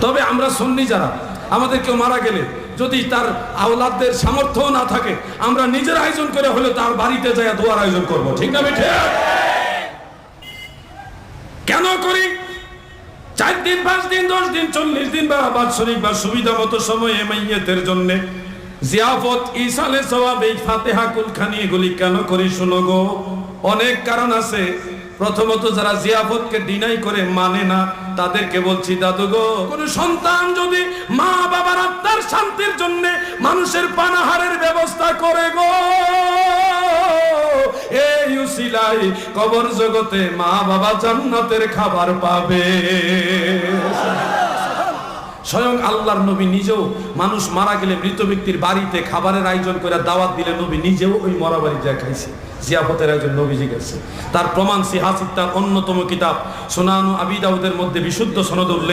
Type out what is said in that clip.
তবে আমরা সুন্নি যারা, আমাদের কেউ মারা গেলে যদি তার আওলাদদের সামর্থ্য না থাকে, আমরা নিজের আয়োজন করে হলে তার বাড়িতে যাই দোয়ার আয়োজন করব। ঠিক না বেঠে? কেন করি? 4 দিন, 5 দিন, 10 দিন, 40 দিন বা বাৎসরিক বা সুবিধা মতো সময়ে মাইয়াতের জন্য জিয়াফত, ইসালে সওয়াব, এই ফাতিহা কুলখানি এগুলি কেন করি শুনো গো? অনেক কারণ আছে। প্রথমত যারা জিয়াফতকে ডিনাই করে, মানে না, তাদেরকে বলছি দাদু গো, কোন সন্তান যদি মা বাবার আত্মার শান্তির জন্য মানুষের পানাহারের ব্যবস্থা করে গো, এই উসিলাই কবর জগতে মা বাবা জান্নাতের খাবার পাবে। স্বয়ং আল্লাহর নবী নিজেও মানুষ মারা গেলে মৃত ব্যক্তির বাড়িতে খাবারের আয়োজন করে দাওয়াত দিলে নবী নিজেও ওই মরা বাড়ি যা খাইছে, জিয়াফতের আয়োজন নবীজি গেছে। তার প্রমাণ সিহাহ সিত্তার অন্যতম কিতাব সুনান আবি দাউদের মধ্যে বিশুদ্ধ সনদ উল্লেখ।